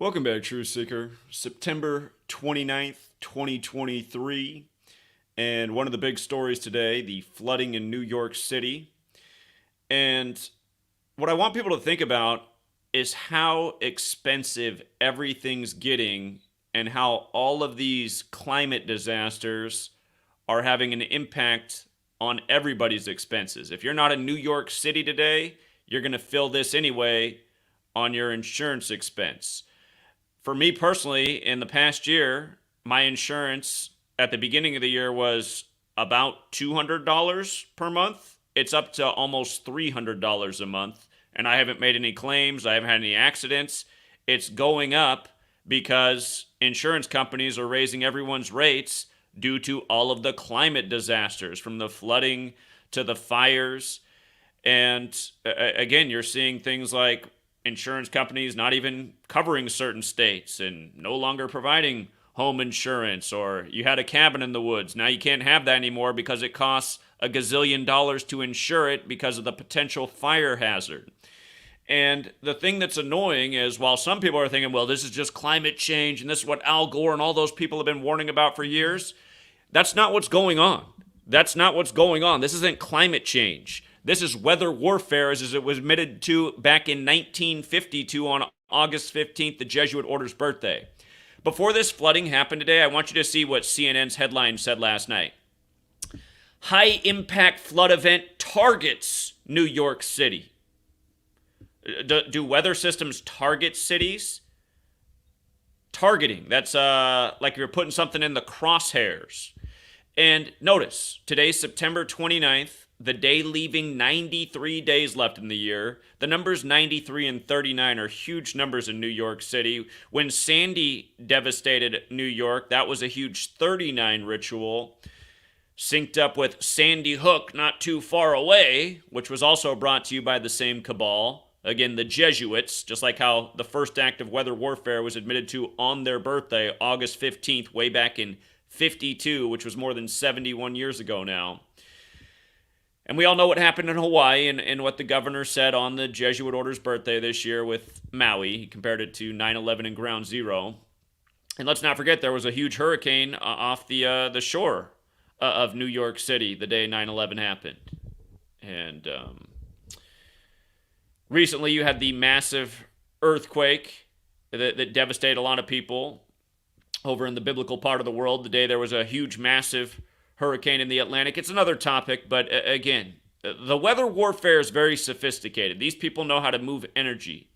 Welcome back, Truth Seeker. September 29th, 2023. And one of the big stories today, the flooding in New York City. And what I want people to think about is how expensive everything's getting and how all of these climate disasters are having an impact on everybody's expenses. If you're not in New York City today, you're going to feel this anyway on your insurance expense. For me personally, in the past year, my insurance at the beginning of the year was about $200 per month. It's up to almost $300 a month, and I haven't made any claims. I haven't had any accidents. It's going up because insurance companies are raising everyone's rates due to all of the climate disasters, from the flooding to the fires. And again, you're seeing things like insurance companies not even covering certain states and no longer providing home insurance, or you had a cabin in the woods. Now you can't have that anymore because it costs a gazillion dollars to insure it because of the potential fire hazard. And the thing that's annoying is, while some people are thinking, well, this is just climate change and this is what Al Gore and all those people have been warning about for years, that's not what's going on. That's not what's going on. This isn't climate change. This is weather warfare, as it was admitted to back in 1952 on August 15th, the Jesuit order's birthday. Before this flooding happened today, I want you to see what CNN's headline said last night. High impact flood event targets New York City. Do weather systems target cities? Targeting. That's like you're putting something in the crosshairs. And notice, today's September 29th, the day leaving 93 days left in the year. The numbers 93 and 39 are huge numbers in New York City. When Sandy devastated New York, that was a huge 39 ritual, synced up with Sandy Hook not too far away, which was also brought to you by the same cabal. Again, the Jesuits, just like how the first act of weather warfare was admitted to on their birthday, August 15th, way back in 52, which was more than 71 years ago now. And we all know what happened in Hawaii and what the governor said on the Jesuit order's birthday this year with Maui. He compared it to 9/11 and Ground Zero. And let's not forget, there was a huge hurricane off the shore of New York City the day 9/11 happened. And recently you had the massive earthquake that devastated a lot of people over in the biblical part of the world. The day there was a huge, massive hurricane in the Atlantic. It's another topic, but again, the weather warfare is very sophisticated. These people know how to move energy.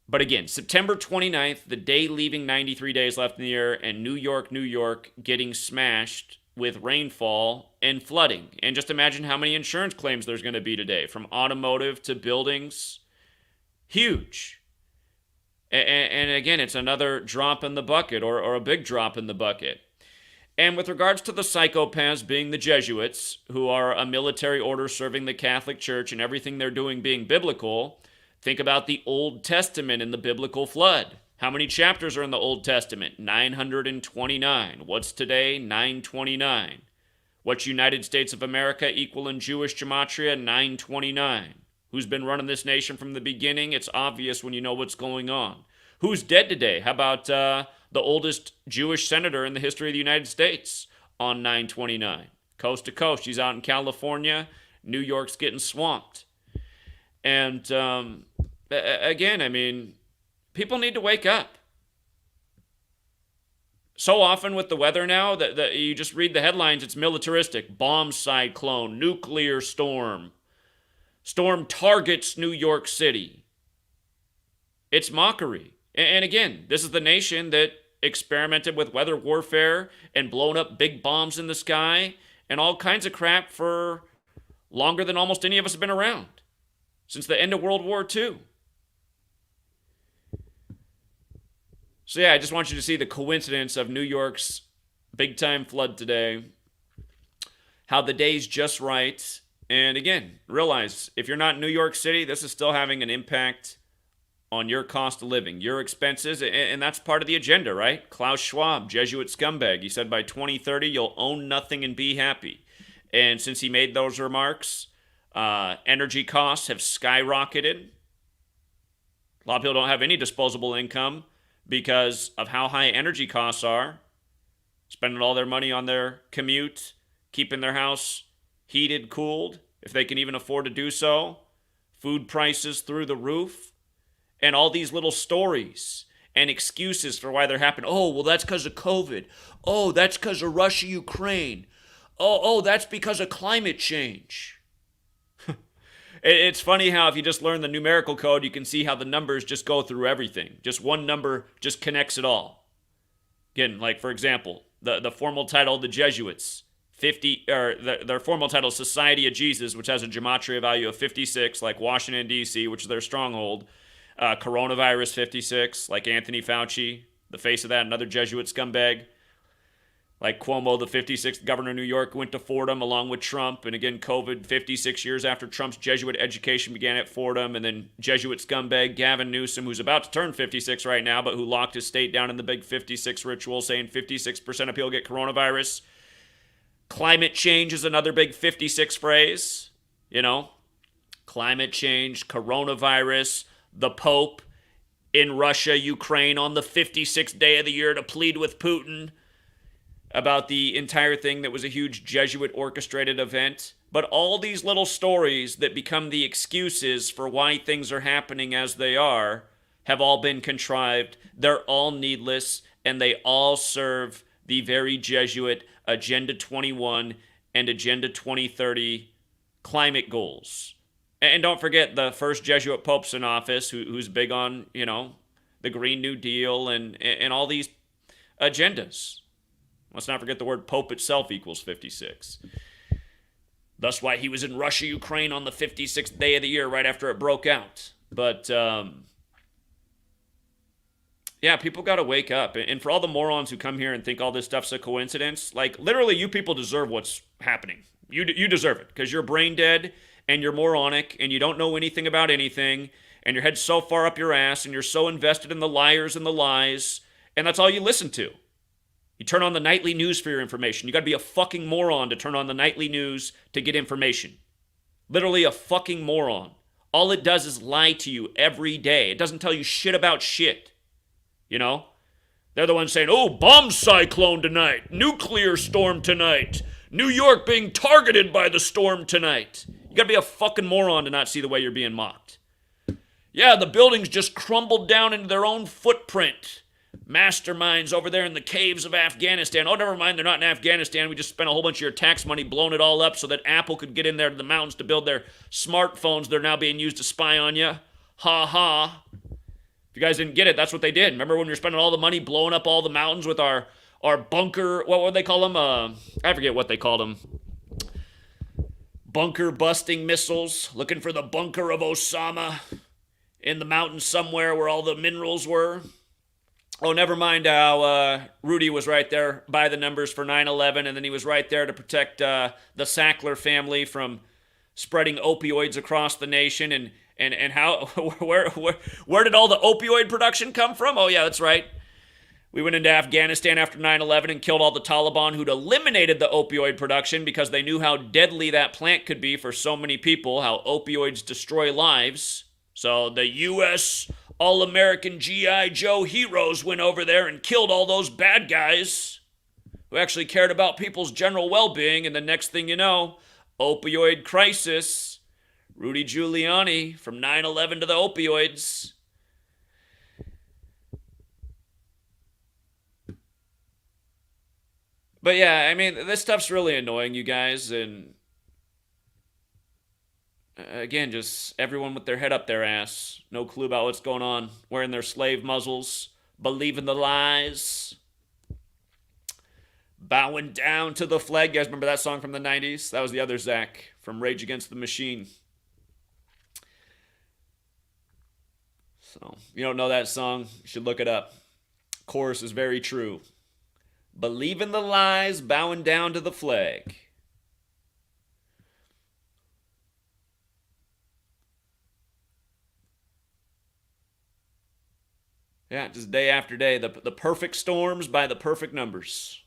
But again, September 29th, the day leaving 93 days left in the year, and New York, getting smashed with rainfall and flooding. And just imagine how many insurance claims there's going to be today, from automotive to buildings. Huge. And again, it's another drop in the bucket, or a big drop in the bucket. And with regards to the psychopaths being the Jesuits, who are a military order serving the Catholic Church and everything they're doing being biblical, think about the Old Testament and the biblical flood. How many chapters are in the Old Testament? 929. What's today? 929. What's United States of America equal in Jewish gematria? 929. Who's been running this nation from the beginning? It's obvious when you know what's going on. Who's dead today? How about the oldest Jewish senator in the history of the United States on 929? Coast to coast. She's out in California. New York's getting swamped. And again, I mean, people need to wake up. So often with the weather now, that you just read the headlines, it's militaristic. Bomb cyclone, nuclear storm. Storm targets New York City. It's mockery. And again, this is the nation that experimented with weather warfare and blown up big bombs in the sky and all kinds of crap for longer than almost any of us have been around, since the end of World War II. So yeah, I just want you to see the coincidence of New York's big-time flood today, how the day's just right. And again, realize, if you're not in New York City, this is still having an impact on your cost of living, your expenses, and that's part of the agenda, right? Klaus Schwab, Jesuit scumbag, he said by 2030, you'll own nothing and be happy. And since he made those remarks, energy costs have skyrocketed. A lot of people don't have any disposable income because of how high energy costs are, spending all their money on their commute, keeping their house heated, cooled, if they can even afford to do so, food prices through the roof, and all these little stories and excuses for why they're happening. Oh, well, that's because of COVID. Oh, that's because of Russia, Ukraine. Oh, that's because of climate change. It's funny how if you just learn the numerical code, you can see how the numbers just go through everything. Just one number just connects it all. Again, like for example, the formal title of the Jesuits, 50, or their formal title Society of Jesus, which has a gematria value of 56, like Washington, D.C., which is their stronghold. Coronavirus 56, like Anthony Fauci, the face of that, another Jesuit scumbag. Like Cuomo, the 56th governor of New York, went to Fordham along with Trump. And again, COVID 56 years after Trump's Jesuit education began at Fordham. And then Jesuit scumbag Gavin Newsom, who's about to turn 56 right now, but who locked his state down in the big 56 ritual, saying 56% of people get coronavirus. Climate change is another big 56 phrase. You know, climate change, coronavirus, the Pope in Russia, Ukraine on the 56th day of the year to plead with Putin about the entire thing that was a huge Jesuit orchestrated event. But all these little stories that become the excuses for why things are happening as they are have all been contrived. They're all needless, and they all serve the very Jesuit Agenda 21 and Agenda 2030 climate goals. And don't forget the first Jesuit popes in office who's big on, you know, the Green New Deal and all these agendas. Let's not forget the word Pope itself equals 56. That's why he was in Russia, Ukraine on the 56th day of the year right after it broke out. But, yeah, people got to wake up. And for all the morons who come here and think all this stuff's a coincidence, like, literally, you people deserve what's happening. You deserve it because you're brain dead and you're moronic and you don't know anything about anything and your head's so far up your ass and you're so invested in the liars and the lies, and that's all you listen to. You turn on the nightly news for your information. You got to be a fucking moron to turn on the nightly news to get information. Literally a fucking moron. All it does is lie to you every day. It doesn't tell you shit about shit. You know? They're the ones saying, oh, bomb cyclone tonight. Nuclear storm tonight. New York being targeted by the storm tonight. You got to be a fucking moron to not see the way you're being mocked. Yeah, the buildings just crumbled down into their own footprint. Masterminds over there in the caves of Afghanistan. Oh, never mind, they're not in Afghanistan. We just spent a whole bunch of your tax money blowing it all up so that Apple could get in there to the mountains to build their smartphones. They're now being used to spy on you. Ha ha. If you guys didn't get it, that's what they did. Remember when we were spending all the money blowing up all the mountains with our bunker, what would they call them? I forget what they called them. Bunker busting missiles, looking for the bunker of Osama in the mountains somewhere where all the minerals were. Oh, never mind how Rudy was right there by the numbers for 9/11, and then he was right there to protect the Sackler family from spreading opioids across the nation. And how where did all the opioid production come from? Oh, yeah, that's right. We went into Afghanistan after 9/11 and killed all the Taliban who'd eliminated the opioid production because they knew how deadly that plant could be for so many people, how opioids destroy lives. So the U.S. All-American G.I. Joe heroes went over there and killed all those bad guys who actually cared about people's general well-being. And the next thing you know, opioid crisis. Rudy Giuliani from 9/11 to the opioids. But yeah, I mean, this stuff's really annoying, you guys. And again, just everyone with their head up their ass. No clue about what's going on. Wearing their slave muzzles. Believing the lies. Bowing down to the flag. You guys remember that song from the 90s? That was the other Zach from Rage Against the Machine. So, if you don't know that song, you should look it up. Chorus is very true. Believing the lies, bowing down to the flag. Yeah, just day after day. The perfect storms by the perfect numbers.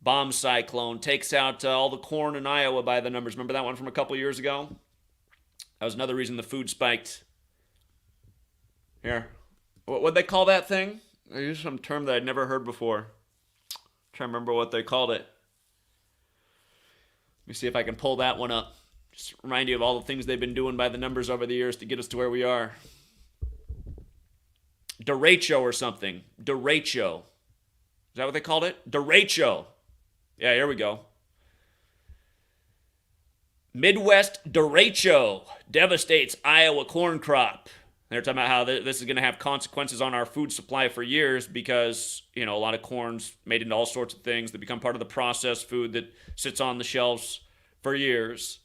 Bomb cyclone takes out all the corn in Iowa by the numbers. Remember that one from a couple years ago? That was another reason the food spiked. Here. What'd they call that thing? They used some term that I'd never heard before. I'm trying to remember what they called it. Let me see if I can pull that one up. Just remind you of all the things they've been doing by the numbers over the years to get us to where we are. Derecho or something. Derecho. Is that what they called it? Derecho. Yeah, here we go. Midwest derecho devastates Iowa corn crop. They're talking about how this is going to have consequences on our food supply for years because, a lot of corn's made into all sorts of things that become part of the processed food that sits on the shelves for years.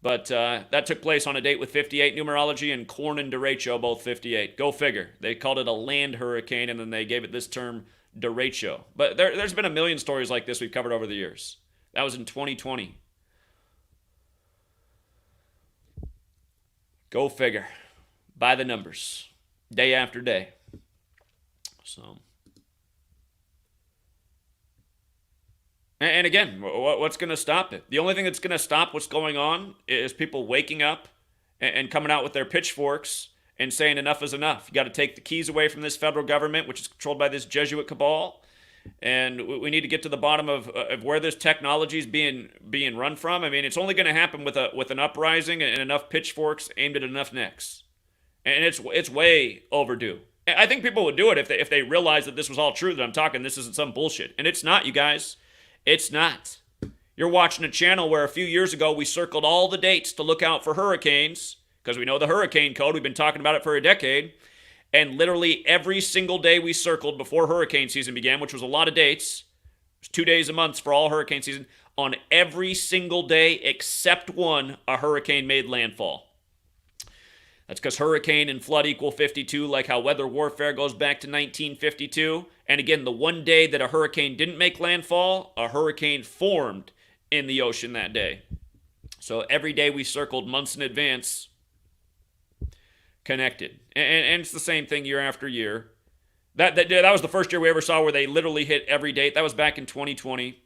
But that took place on a date with 58 numerology, and corn and derecho both 58. Go figure. They called it a land hurricane, and then they gave it this term, derecho. But there's been a million stories like this we've covered over the years. That was in 2020. Go figure. By the numbers. Day after day. So. And again, what's going to stop it? The only thing that's going to stop what's going on is people waking up and coming out with their pitchforks and saying enough is enough. You got to take the keys away from this federal government, which is controlled by this Jesuit cabal. And we need to get to the bottom of where this technology is being run from. I mean, it's only going to happen with an uprising and enough pitchforks aimed at enough necks. And it's way overdue. I think people would do it if they realized that this was all true, that I'm talking this isn't some bullshit. And it's not, you guys. It's not. You're watching a channel where a few years ago we circled all the dates to look out for hurricanes because we know the hurricane code. We've been talking about it for a decade. And literally every single day we circled before hurricane season began, which was a lot of dates, it was 2 days a month for all hurricane season, on every single day except one, a hurricane made landfall. That's because hurricane and flood equal 52, like how weather warfare goes back to 1952. And again, the one day that a hurricane didn't make landfall, a hurricane formed in the ocean that day. So every day we circled months in advance, connected. And it's the same thing year after year. That was the first year we ever saw where they literally hit every date. That was back in 2020.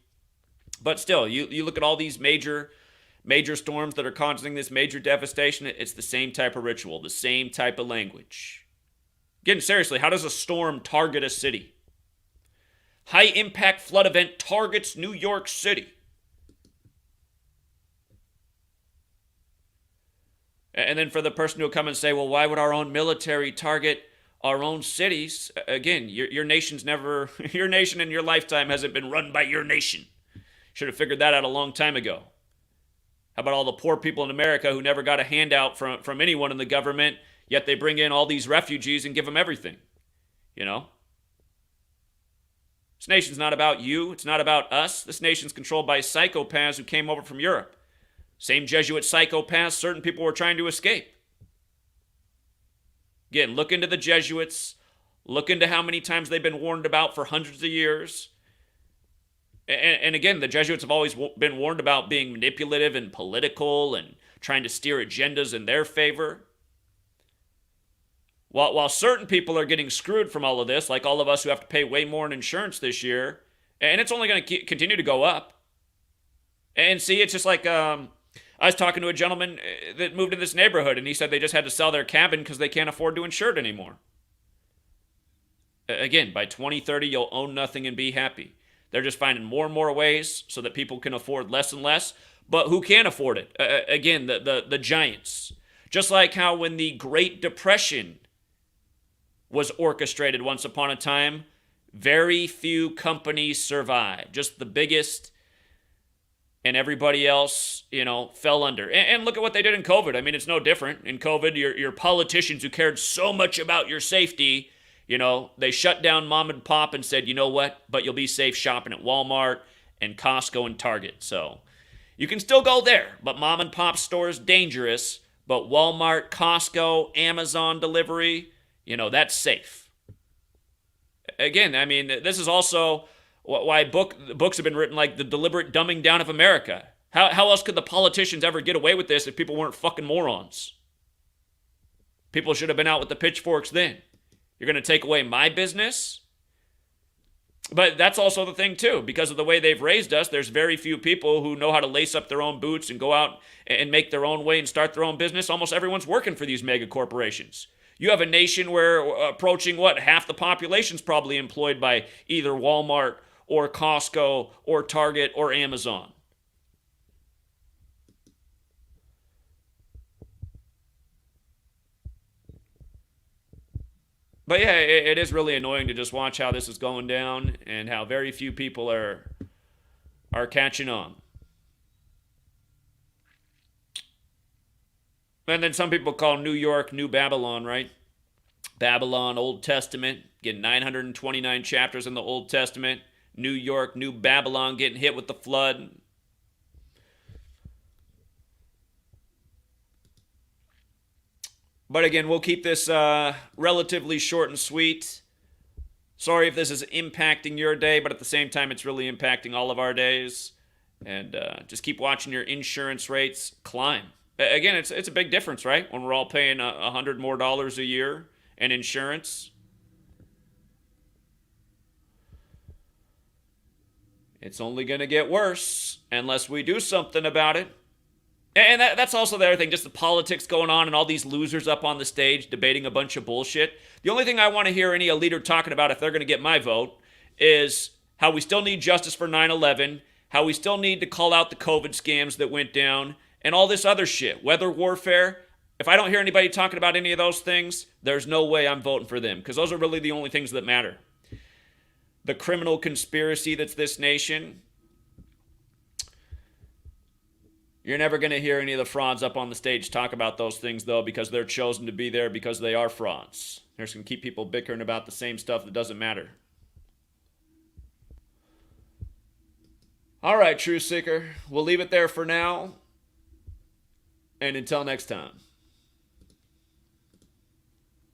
But still, you look at all these major storms that are causing this major devastation, it's the same type of ritual, the same type of language. Again, seriously, how does a storm target a city? High impact flood event targets New York City. And then for the person who will come and say, well, why would our own military target our own cities? Again, your nation's never, your nation in your lifetime hasn't been run by your nation. Should have figured that out a long time ago. How about all the poor people in America who never got a handout from anyone in the government, yet they bring in all these refugees and give them everything? This nation's not about you. It's not about us. This nation's controlled by psychopaths who came over from Europe. Same Jesuit psychopaths certain people were trying to escape. Again, look into the Jesuits. Look into how many times they've been warned about for hundreds of years. And again, the Jesuits have always been warned about being manipulative and political and trying to steer agendas in their favor. While certain people are getting screwed from all of this, like all of us who have to pay way more in insurance this year, and it's only going to continue to go up. And see, it's just like I was talking to a gentleman that moved in this neighborhood, and he said they just had to sell their cabin because they can't afford to insure it anymore. Again, by 2030, you'll own nothing and be happy. They're just finding more and more ways so that people can afford less and less. But who can afford it? Again, the giants. Just like how when the Great Depression was orchestrated once upon a time, very few companies survived. Just the biggest, and everybody else, fell under. And look at what they did in COVID. I mean, it's no different. In COVID, your politicians who cared so much about your safety, they shut down mom and pop and said, you know what, but you'll be safe shopping at Walmart and Costco and Target. So you can still go there, but mom and pop store is dangerous. But Walmart, Costco, Amazon delivery, that's safe. Again, I mean, this is also why books have been written like The Deliberate Dumbing Down of America. How else could the politicians ever get away with this if people weren't fucking morons? People should have been out with the pitchforks then. You're going to take away my business? But that's also the thing, too. Because of the way they've raised us, there's very few people who know how to lace up their own boots and go out and make their own way and start their own business. Almost everyone's working for these mega corporations. You have a nation where approaching what? Half the population's probably employed by either Walmart or Costco or Target or Amazon. But yeah, it is really annoying to just watch how this is going down and how very few people are catching on. And then some people call New York New Babylon, right? Babylon, Old Testament, getting 929 chapters in the Old Testament. New York, New Babylon, getting hit with the flood. But again, we'll keep this relatively short and sweet. Sorry if this is impacting your day, but at the same time, it's really impacting all of our days. And just keep watching your insurance rates climb. Again, it's a big difference, right? When we're all paying $100 more a year in insurance, it's only going to get worse unless we do something about it. And that's also the other thing, just the politics going on and all these losers up on the stage debating a bunch of bullshit. The only thing I want to hear any leader talking about if they're going to get my vote is how we still need justice for 9/11, how we still need to call out the COVID scams that went down, and all this other shit. Weather warfare. If I don't hear anybody talking about any of those things, there's no way I'm voting for them, because those are really the only things that matter. The criminal conspiracy that's this nation. You're never going to hear any of the frauds up on the stage talk about those things, though, because they're chosen to be there because they are frauds. They're just going to keep people bickering about the same stuff that doesn't matter. All right, Truth Seeker. We'll leave it there for now. And until next time.